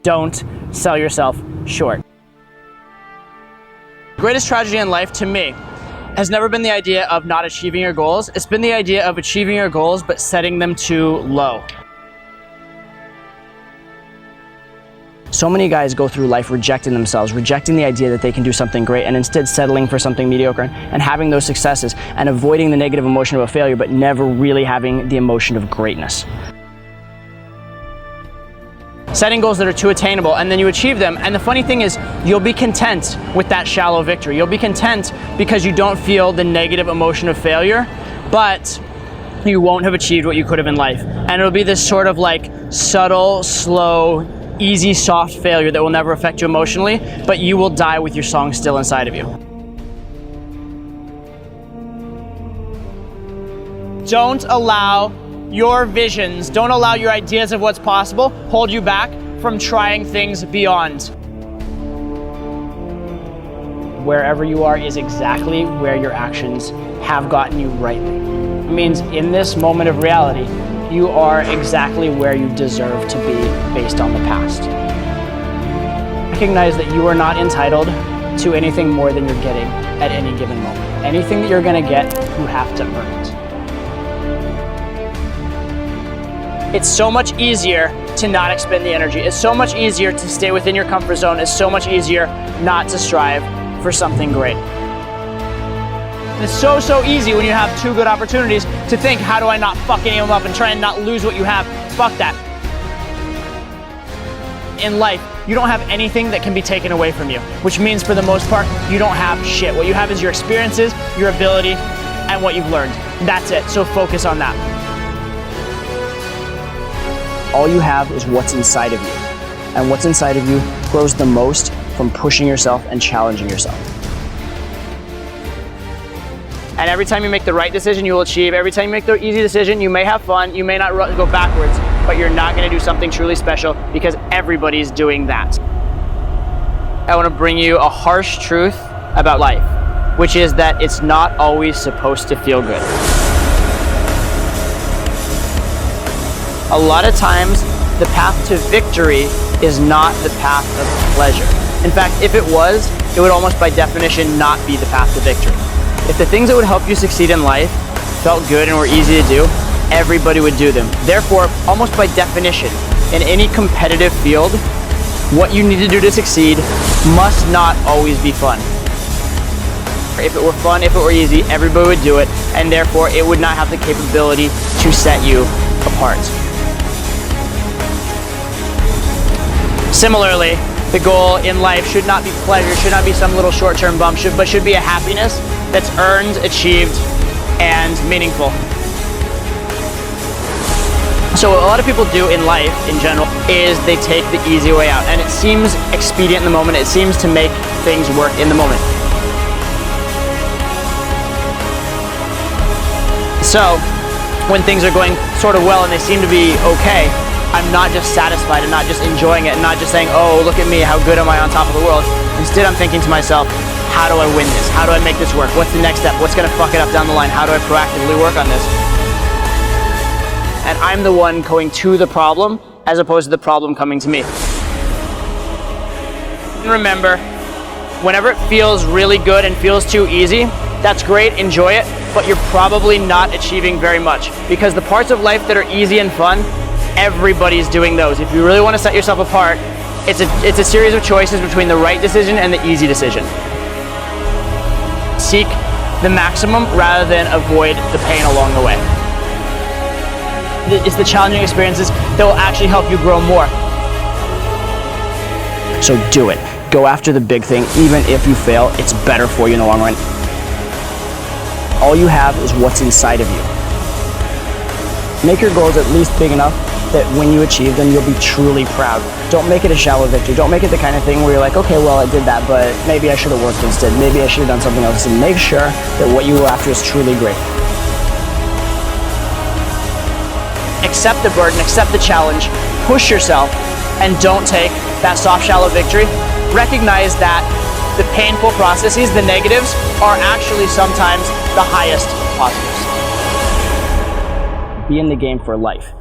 Don't sell yourself short. The greatest tragedy in life to me has never been the idea of not achieving your goals. It's been the idea of achieving your goals but setting them too low. So many guys go through life rejecting themselves, rejecting the idea that they can do something great, and instead settling for something mediocre and having those successes and avoiding the negative emotion of a failure but never really having the emotion of greatness. Setting goals that are too attainable, and then you achieve them, and the funny thing is you'll be content with that shallow victory. You'll be content because you don't feel the negative emotion of failure, but you won't have achieved what you could have in life. And it'll be this sort of like subtle, slow, easy, soft failure that will never affect you emotionally, but you will die with your song still inside of you. Don't allow your visions, don't allow your ideas of what's possible hold you back from trying things beyond. Wherever you are is exactly where your actions have gotten you rightly. It means in this moment of reality, you are exactly where you deserve to be based on the past. Recognize that you are not entitled to anything more than you're getting at any given moment. Anything that you're gonna get, you have to earn it. It's so much easier to not expend the energy. It's so much easier to stay within your comfort zone. It's so much easier not to strive for something great. It's so easy when you have two good opportunities to think, how do I not fuck any of them up and try and not lose what you have? Fuck that. In life, you don't have anything that can be taken away from you, which means for the most part, you don't have shit. What you have is your experiences, your ability, and what you've learned. That's it, so focus on that. All you have is what's inside of you, and what's inside of you grows the most from pushing yourself and challenging yourself. And every time you make the right decision, you will achieve. Every time you make the easy decision, you may have fun, you may not go backwards, but you're not gonna do something truly special because everybody's doing that. I wanna bring you a harsh truth about life, which is that it's not always supposed to feel good. A lot of times, the path to victory is not the path of pleasure. In fact, if it was, it would almost by definition not be the path to victory. If the things that would help you succeed in life felt good and were easy to do, everybody would do them. Therefore, almost by definition, in any competitive field, what you need to do to succeed must not always be fun. If it were fun, if it were easy, everybody would do it, and therefore it would not have the capability to set you apart. Similarly, the goal in life should not be pleasure, should not be some little short-term bump, but should be a happiness that's earned, achieved, and meaningful. So what a lot of people do in life, in general, is they take the easy way out. And it seems expedient in the moment. It seems to make things work in the moment. So, when things are going sort of well and they seem to be okay, I'm not just satisfied and not just enjoying it and not just saying, oh, look at me, how good am I on top of the world. Instead, I'm thinking to myself, how do I win this? How do I make this work? What's the next step? What's gonna fuck it up down the line? How do I proactively work on this? And I'm the one going to the problem as opposed to the problem coming to me. And remember, whenever it feels really good and feels too easy, that's great, enjoy it, but you're probably not achieving very much because the parts of life that are easy and fun, everybody's doing those. If you really want to set yourself apart, it's a series of choices between the right decision and the easy decision. Seek the maximum rather than avoid the pain along the way. It's the challenging experiences that will actually help you grow more. So do it. Go after the big thing. Even if you fail, it's better for you in the long run. All you have is what's inside of you. Make your goals at least big enough that when you achieve them, you'll be truly proud. Don't make it a shallow victory. Don't make it the kind of thing where you're like, okay, well, I did that, but maybe I should have worked instead. Maybe I should have done something else. And make sure that what you go after is truly great. Accept the burden, accept the challenge, push yourself, and don't take that soft, shallow victory. Recognize that the painful processes, the negatives, are actually sometimes the highest positives. Be in the game for life.